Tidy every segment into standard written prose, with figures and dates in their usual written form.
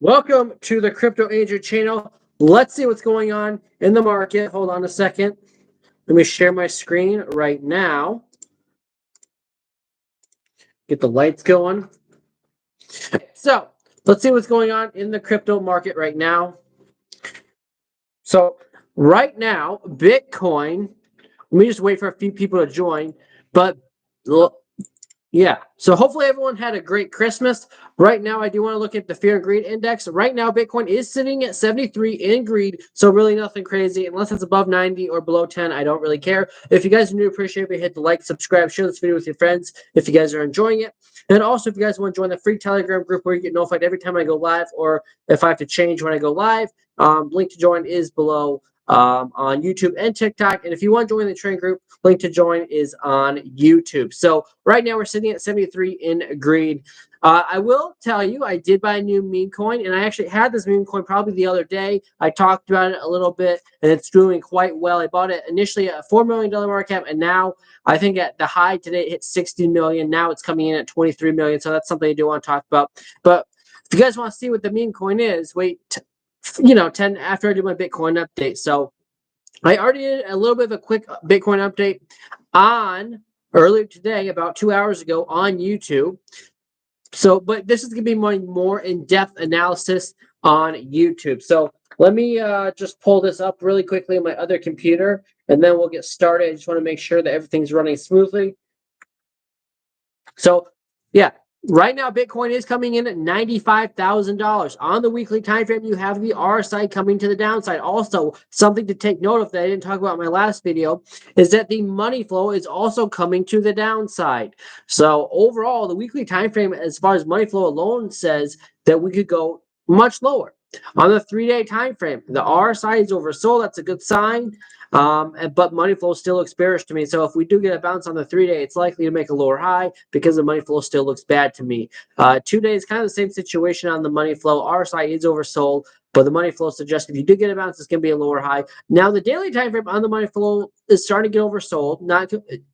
Welcome to the Crypto Agent channel. Let's see what's going on in the market. Hold on a second. Let me share my screen right now. Get the lights going. So let's see what's going on in the crypto market right now. So right now, Bitcoin, let me just wait for a few people to join, but yeah, so hopefully everyone had a great Christmas. Right now, I do want to look at the Fear and Greed Index. Right now, Bitcoin is sitting at 73 in greed, so really nothing crazy. Unless it's above 90 or below 10, I don't really care. If you guys are new, appreciate it, hit the like, subscribe, share this video with your friends if you guys are enjoying it. And also, if you guys want to join the free Telegram group where you get notified every time I go live or if I have to change when I go live, link to join is below on YouTube and TikTok. And if you want to join the trading group, link to join is on YouTube. So right now we're sitting at 73 in greed. I will tell you, I did buy a new meme coin, and I actually had this meme coin probably the other day. I talked about it a little bit, and it's doing quite well. I bought it initially at a $4 million market cap, and now I think at the high today it hit 60 million. Now it's coming in at 23 million. So that's something I do want to talk about. But if you guys want to see what the meme coin is, wait 10 after I do my Bitcoin update. So I already did a little bit of a quick Bitcoin update on earlier today, about 2 hours ago on YouTube. So, but this is going to be my more in-depth analysis on YouTube. So let me just pull this up really quickly on my other computer, and then we'll get started. I just want to make sure that everything's running smoothly. So, yeah, right now Bitcoin is coming in at $95,000. On the weekly time frame, you have the RSI coming to the downside. Also, something to take note of that I didn't talk about in my last video is that the money flow is also coming to the downside. So overall, the weekly time frame, as far as money flow alone, says that we could go much lower. On the 3-day time frame, the RSI is oversold. That's a good sign. But money flow still looks bearish to me. So if we do get a bounce on the 3-day, it's likely to make a lower high because the money flow still looks bad to me. 2 days, kind of the same situation on the money flow. RSI is oversold, but the money flow suggests if you do get a bounce, it's going to be a lower high. Now the daily time frame on the money flow is starting to get oversold.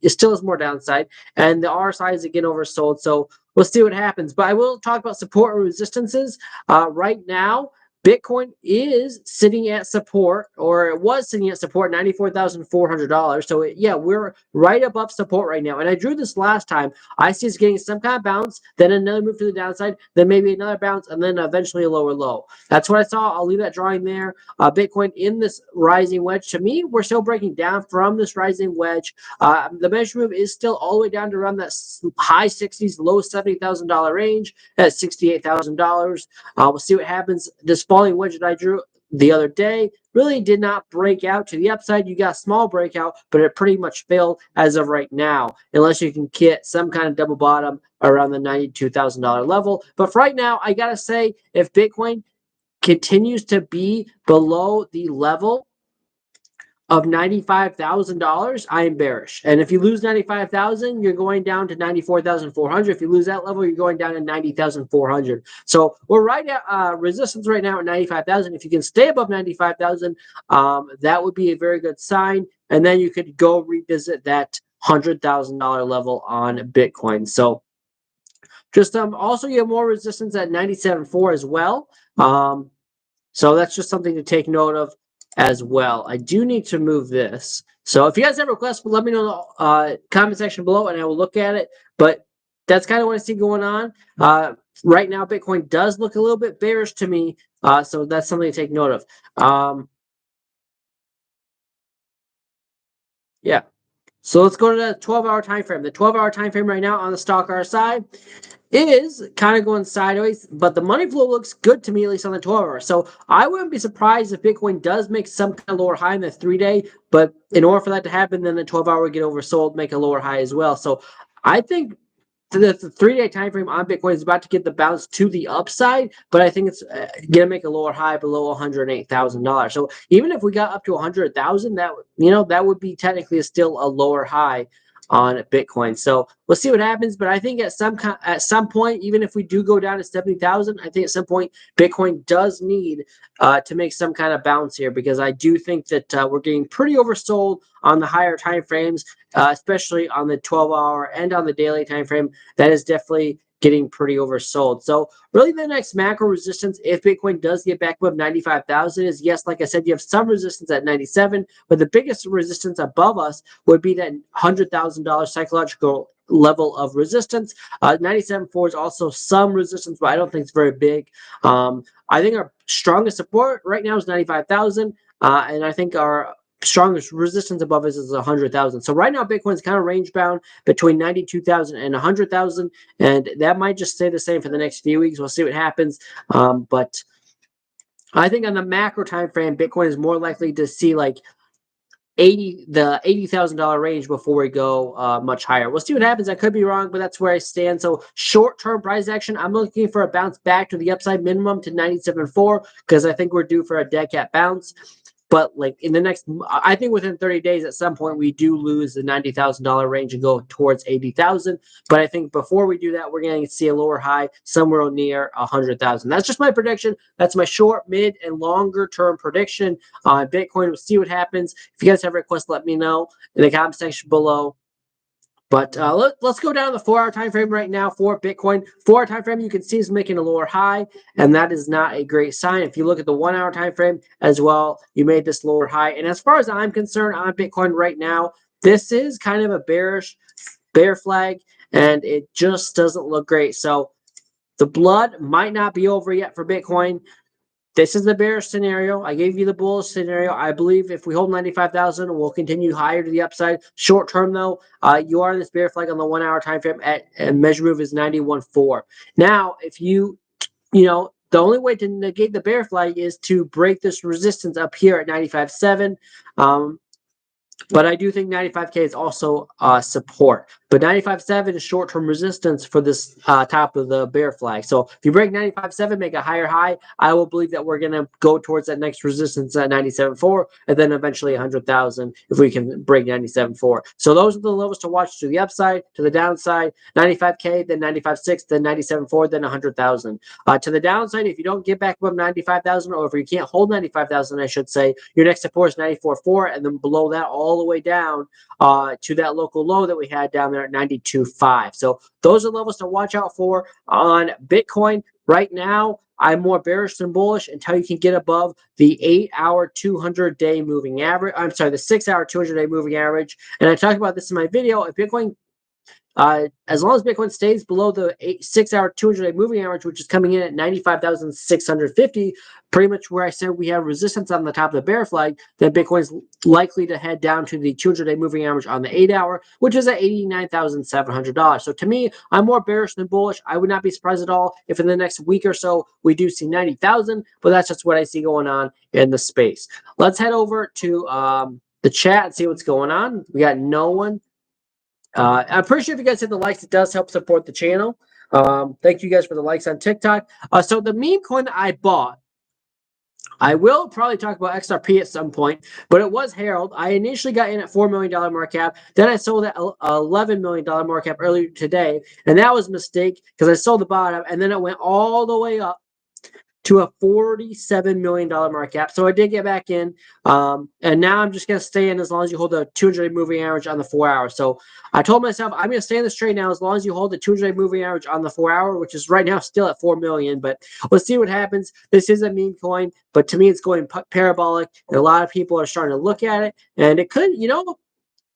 It still has more downside, and the RSI is again oversold. So we'll see what happens. But I will talk about support and resistances. Right now, Bitcoin is sitting at support, or it was sitting at support, $94,400. So, yeah, we're right above support right now. And I drew this last time. I see it's getting some kind of bounce, then another move to the downside, then maybe another bounce, and then eventually a lower low. That's what I saw. I'll leave that drawing there. Bitcoin in this rising wedge. To me, we're still breaking down from this rising wedge. The measure move is still all the way down to around that high 60s, low $70,000 range at $68,000. We'll see what happens. This falling wedge that I drew the other day really did not break out to the upside. You got a small breakout, but it pretty much failed as of right now, unless you can get some kind of double bottom around the $92,000 level. But for right now, I got to say, if Bitcoin continues to be below the level of $95,000, I am bearish. And if you lose 95,000, you're going down to 94,400. If you lose that level, you're going down to 90,400. So we're right at resistance right now at 95,000. If you can stay above 95,000, that would be a very good sign. And then you could go revisit that $100,000 level on Bitcoin. So just also you have more resistance at 97.4 as well. So that's just something to take note of as well. I do need to move this. So if you guys have requests, let me know in the comment section below and I will look at it. But that's kind of what I see going on. Right now, Bitcoin does look a little bit bearish to me. So that's something to take note of. Yeah. So let's go to the 12-hour time frame. The 12-hour time frame right now on the stock RSI is kind of going sideways, but the money flow looks good to me, at least on the 12-hour. So I wouldn't be surprised if Bitcoin does make some kind of lower high in the 3-day, but in order for that to happen, then the 12-hour would get oversold, make a lower high as well. So I think the 3-day time frame on Bitcoin is about to get the bounce to the upside, but I think it's gonna make a lower high below $108,000. So even if we got up to 100,000, that would be technically still a lower high on Bitcoin. So we'll see what happens. But I think at some point, even if we do go down to 70,000, I think at some point Bitcoin does need to make some kind of bounce here, because I do think that we're getting pretty oversold on the higher time frames, especially on the 12-hour and on the daily time frame. That is definitely getting pretty oversold. So really the next macro resistance, if Bitcoin does get back above 95,000, is, yes, like I said, you have some resistance at 97, but the biggest resistance above us would be that $100,000 psychological level of resistance. 97.4 is also some resistance, but I don't think it's very big. I think our strongest support right now is 95,000, and I think our strongest resistance above us is 100,000. So right now, Bitcoin's kind of range bound between 92,000 and 100,000, and that might just stay the same for the next few weeks. We'll see what happens. But I think on the macro time frame, Bitcoin is more likely to see like the $80,000 range before we go much higher. We'll see what happens. I could be wrong, but that's where I stand. So short-term price action, I'm looking for a bounce back to the upside minimum to 97.4 because I think we're due for a dead cat bounce. But like in the next, I think within 30 days, at some point, we do lose the $90,000 range and go towards 80,000. But I think before we do that, we're going to see a lower high somewhere near 100,000. That's just my prediction. That's my short, mid, and longer term prediction on Bitcoin. We'll see what happens. If you guys have requests, let me know in the comment section below. But let's go down the 4-hour time frame right now for Bitcoin. 4-hour time frame, you can see is making a lower high, and that is not a great sign. If you look at the 1-hour time frame as well, you made this lower high. And as far as I'm concerned on Bitcoin right now, this is kind of a bear flag, and it just doesn't look great. So the blood might not be over yet for Bitcoin. This is the bearish scenario. I gave you the bullish scenario. I believe if we hold 95,000, we'll continue higher to the upside. Short term, though, you are in this bear flag on the 1-hour time frame and measure move is 91.4. Now, if the only way to negate the bear flag is to break this resistance up here at 95.7. But I do think 95K is also support. But 95.7 is short-term resistance for this top of the bear flag. So if you break 95.7, make a higher high, I will believe that we're going to go towards that next resistance at 97.4 and then eventually 100,000 if we can break 97.4. So those are the levels to watch to the upside, to the downside, 95K, then 95.6, then 97.4, then 100,000. To the downside, if you don't get back above 95,000 or if you can't hold 95,000, I should say, your next support is 94.4 and then below that all the way down to that local low that we had down there at 92.5. So those are levels to watch out for on Bitcoin. Right now, I'm more bearish than bullish until you can get above the 8-hour 200-day moving average. I'm sorry, the 6-hour 200-day moving average. And I talked about this in my video. If Bitcoin as long as Bitcoin stays below the 6-hour 200-day moving average, which is coming in at 95,650, pretty much where I said we have resistance on the top of the bear flag, then Bitcoin is likely to head down to the 200-day moving average on the 8-hour, which is at $89,700. So to me, I'm more bearish than bullish. I would not be surprised at all if in the next week or so we do see 90,000, but that's just what I see going on in the space. Let's head over to the chat and see what's going on. We got no one. I appreciate if you guys hit the likes. It does help support the channel. Thank you guys for the likes on TikTok. So the meme coin that I bought, I will probably talk about XRP at some point, but it was Herald. I initially got in at $4 million market cap. Then I sold at $11 million market cap earlier today, and that was a mistake because I sold the bottom, and then it went all the way up to a $47 million market cap. So I did get back in. And now I'm just going to stay in as long as you hold the 200-day moving average on the 4-hour. So I told myself I'm going to stay in this trade now as long as you hold the 200-day moving average on the 4-hour, which is right now still at 4 million. But we'll see what happens. This is a meme coin, but to me, it's going parabolic. And a lot of people are starting to look at it. And it could,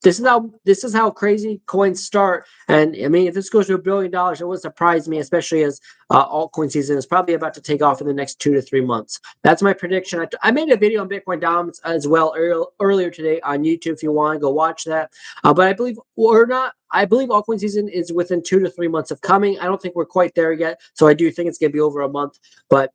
this is how crazy coins start. And I mean, if this goes to $1 billion, it wouldn't surprise me, especially as altcoin season is probably about to take off in the next 2 to 3 months. That's my prediction. I made a video on Bitcoin dominance as well earlier today on YouTube. If you want to go watch that, but I believe altcoin season is within 2 to 3 months of coming. I don't think we're quite there yet, so I do think it's going to be over a month. But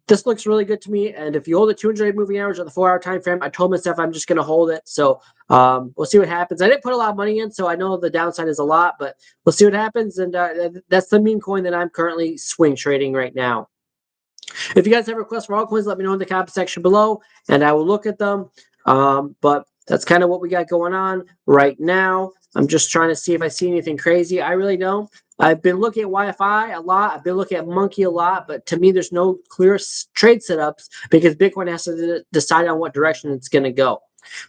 this looks really good to me. And if you hold a 200-day moving average on the 4-hour time frame, I told myself I'm just going to hold it. So we'll see what happens. I didn't put a lot of money in, so I know the downside is a lot, but we'll see what happens. And that's the meme coin that I'm currently swing trading right now. If you guys have requests for altcoins, let me know in the comment section below, and I will look at them. But that's kind of what we got going on right now. I'm just trying to see if I see anything crazy. I really don't. I've been looking at YFI a lot. I've been looking at Monkey a lot, but to me, there's no clear trade setups because Bitcoin has to decide on what direction it's going to go.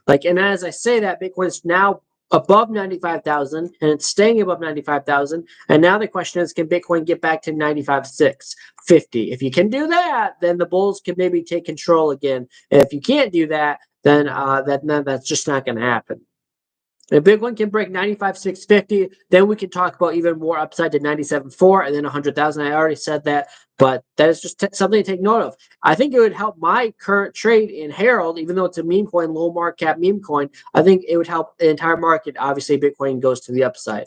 And as I say that, Bitcoin is now above 95,000 and it's staying above 95,000. And now the question is, can Bitcoin get back to 95,650? If you can do that, then the bulls can maybe take control again. If you can't do that, then that's just not going to happen. If Bitcoin can break 95,650, then we can talk about even more upside to 97.4 and then 100,000. I already said that, but that is just something to take note of. I think it would help my current trade in Herald, even though it's a meme coin, low market cap meme coin. I think it would help the entire market. Obviously, Bitcoin goes to the upside.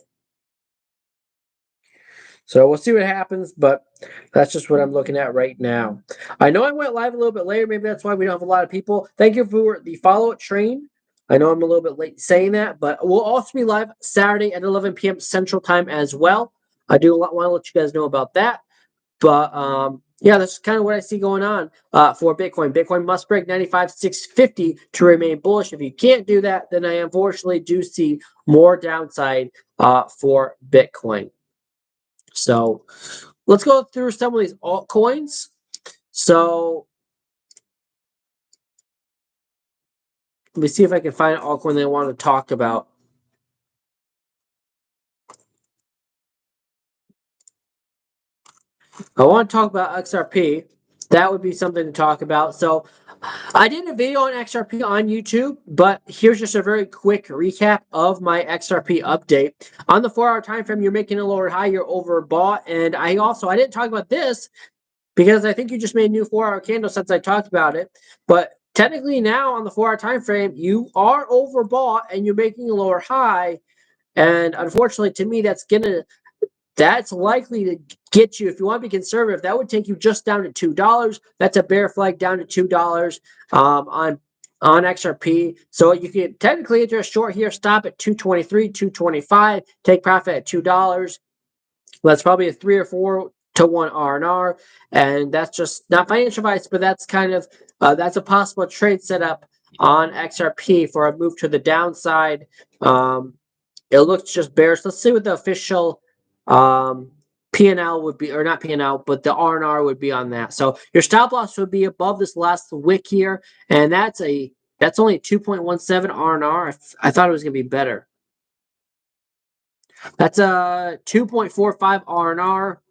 So we'll see what happens, but that's just what I'm looking at right now. I know I went live a little bit later. Maybe that's why we don't have a lot of people. Thank you for the follow train. I know I'm a little bit late saying that, but we'll also be live Saturday at 11 p.m. Central Time as well. I do want to let you guys know about that. But yeah, that's kind of what I see going on for Bitcoin. Bitcoin must break 95,650 to remain bullish. If you can't do that, then I unfortunately do see more downside for Bitcoin. So let's go through some of these altcoins. So let me see if I can find an altcoin that I want to talk about. I want to talk about XRP. That would be something to talk about. So I did a video on XRP on YouTube, but here's just a very quick recap of my XRP update. On the 4-hour time frame, you're making a lower high, you're overbought. And I didn't talk about this because I think you just made a new 4-hour candle since I talked about it. But technically now on the 4-hour time frame, you are overbought and you're making a lower high. And unfortunately, to me, that's likely to get you, if you want to be conservative, that would take you just down to $2. That's a bear flag down to $2 on XRP. So you can technically enter a short here, stop at 223, 225, take profit at $2. That's probably a 3 or 4 to 1 R&R, and that's just not financial advice, but that's kind of that's a possible trade setup on XRP for a move to the downside. It looks just bearish. Let's see what the official P&L would be, or not P&L, but the R&R would be on that. So your stop loss would be above this last wick here, and that's only 2.17 R&R. I thought it was going to be better. That's a 2.45 R&R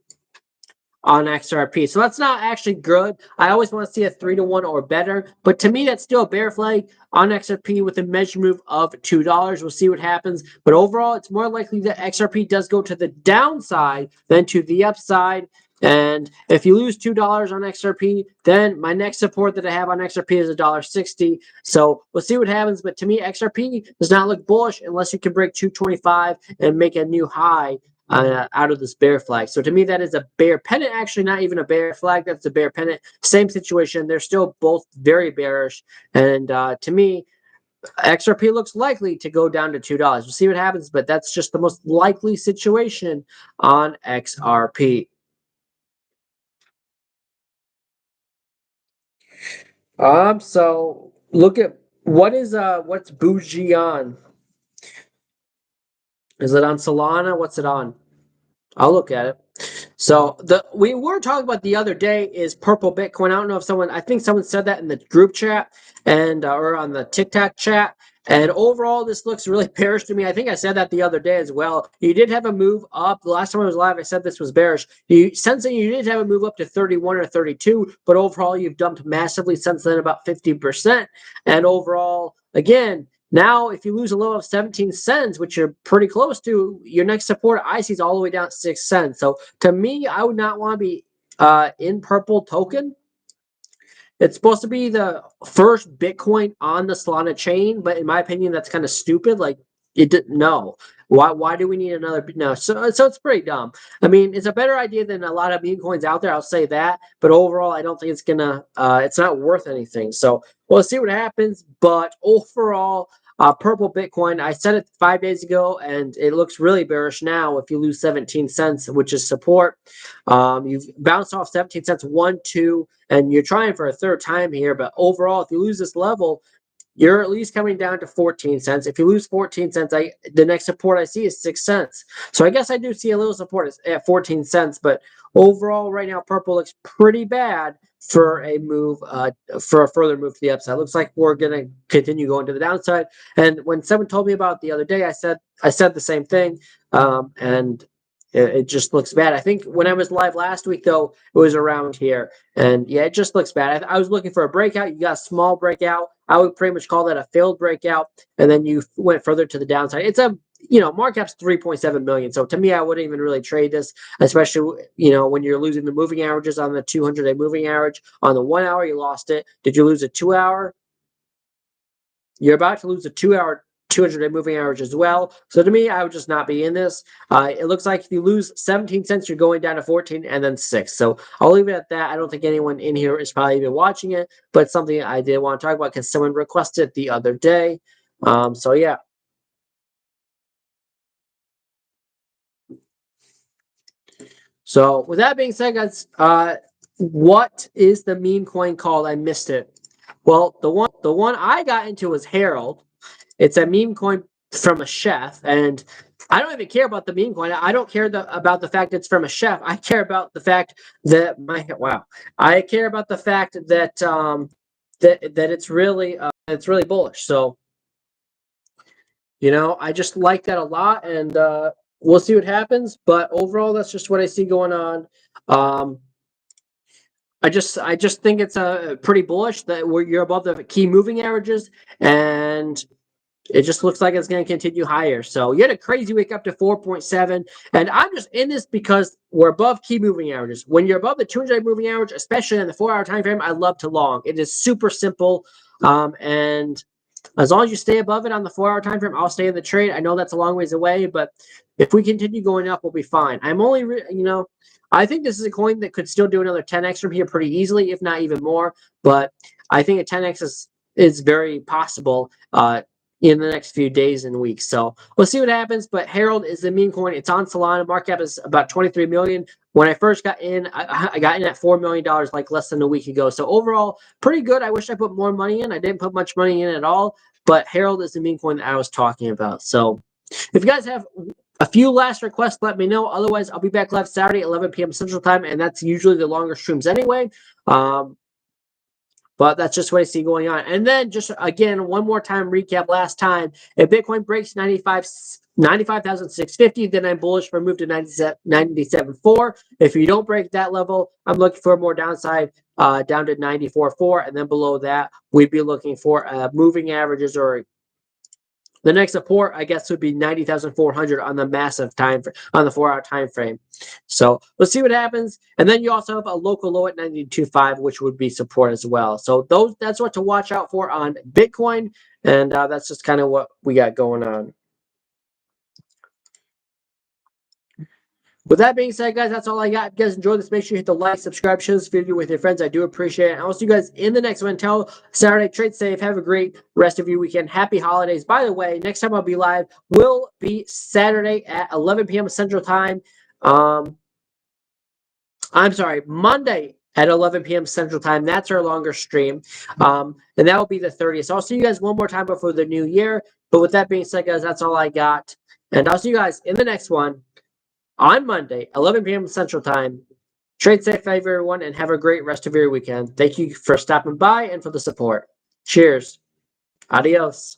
on XRP. So that's not actually good. I always want to see a 3 to 1 or better, but to me that's still a bear flag on XRP with a measure move of $2. We'll see what happens, but overall it's more likely that XRP does go to the downside than to the upside. And if you lose $2 on XRP, then my next support that I have on XRP is $1.60. So we'll see what happens. But to me, XRP does not look bullish unless you can break 225 and make a new high out of this bear flag. So to me, that is a bear pennant. Actually, not even a bear flag. That's a bear pennant. Same situation. They're still both very bearish. And to me, XRP looks likely to go down to $2. We'll see what happens, but that's just the most likely situation on XRP. So look at what's Bougie on? Is it on Solana? What's it on? I'll look at it. So we were talking about the other day is purple Bitcoin. I don't know if I think someone said that in the group chat and or on the TikTok chat. And overall, this looks really bearish to me. I think I said that the other day as well. You did have a move up. The last time I was live, I said this was bearish. Sensing you did have a move up to 31 or 32, but overall, you've dumped massively since then, about 50%. And overall, again, now, if you lose a low of 17 cents, which you're pretty close to, your next support I see is all the way down 6 cents. So to me, I would not want to be in purple token. It's supposed to be the first Bitcoin on the Solana chain, but in my opinion, that's kind of stupid. Like it didn't know. Why do we need another? No, so it's pretty dumb. I mean, it's a better idea than a lot of meme coins out there. I'll say that, but overall, I don't think it's gonna. It's not worth anything. So we'll see what happens. But overall, purple Bitcoin. I said it 5 days ago, and it looks really bearish now. If you lose 17 cents, which is support, you've bounced off 17 cents, 1, 2, and you're trying for a third time here. But overall, if you lose this level, you're at least coming down to 14 cents. If you lose 14 cents, the next support I see is 6 cents. So I guess I do see a little support at 14 cents, but overall, right now, purple looks pretty bad for a move, for a further move to the upside. Looks like we're gonna continue going to the downside. And when someone told me about it the other day, I said the same thing, and it just looks bad. I think when I was live last week, though, it was around here, and yeah, it just looks bad. I was looking for a breakout. You got a small breakout. I would pretty much call that a failed breakout, and then you went further to the downside. It's a market cap's 3.7 million. So to me, I wouldn't even really trade this, especially, when you're losing the moving averages on the 200-day moving average. On the 1 hour, you lost it. Did you lose a 2 hour? You're about to lose a 2 hour 200-day moving average as well. So to me, I would just not be in this. It looks like if you lose 17 cents, you're going down to 14 and then 6. So I'll leave it at that. I don't think anyone in here is probably even watching it, but it's something I did want to talk about because someone requested it the other day. So yeah. So with that being said, guys, what is the meme coin called? I missed it. Well, the one I got into was Herald. It's a meme coin from a chef, and I don't even care about the meme coin. I don't care about the fact it's from a chef. I care about the fact that I care about the fact that that it's really bullish. So I just like that a lot, and we'll see what happens. But overall, that's just what I see going on. Um, I just think it's a pretty bullish that you're above the key moving averages, and it just looks like it's going to continue higher. So you had a crazy week up to 4.7, and I'm just in this because we're above key moving averages. When you're above the 200-day moving average, especially in the 4-hour time frame, I love to long. It is super simple, and as long as you stay above it on the 4-hour time frame, I'll stay in the trade. I know that's a long ways away, but if we continue going up, we'll be fine. I think this is a coin that could still do another 10x from here pretty easily, if not even more. But I think a 10x is very possible in the next few days and weeks. So we'll see what happens. But Herald is the meme coin. It's on Solana. Market cap is about 23 million. When I first got in, I got in at $4 million like less than a week ago. So overall, pretty good. I wish I put more money in. I didn't put much money in at all. But Herald is the meme coin that I was talking about. So if you guys have a few last requests, let me know. Otherwise, I'll be back live Saturday at 11 p.m. Central Time, and that's usually the longer streams anyway. But that's just what I see going on. And then just again, one more time recap last time. If Bitcoin breaks 95,650, then I'm bullish for a move to 97.4. If you don't break that level, I'm looking for more downside down to 94.4. And then below that, we'd be looking for moving averages, or the next support, I guess, would be 90,400 on the massive time on the 4-hour time frame. So let's see what happens. And then you also have a local low at 92.5, which would be support as well. So that's what to watch out for on Bitcoin, and that's just kind of what we got going on. With that being said, guys, that's all I got. If you guys enjoyed this, make sure you hit the like, subscribe, share this video with your friends. I do appreciate it. And I'll see you guys in the next one. Until Saturday, trade safe. Have a great rest of your weekend. Happy holidays. By the way, next time I'll be live will be Saturday at 11 p.m. Central Time. I'm sorry, Monday at 11 p.m. Central Time. That's our longer stream. And that will be the 30th. So I'll see you guys one more time before the new year. But with that being said, guys, that's all I got. And I'll see you guys in the next one on Monday, 11 p.m. Central Time. Trade safe, everyone, and have a great rest of your weekend. Thank you for stopping by and for the support. Cheers. Adios.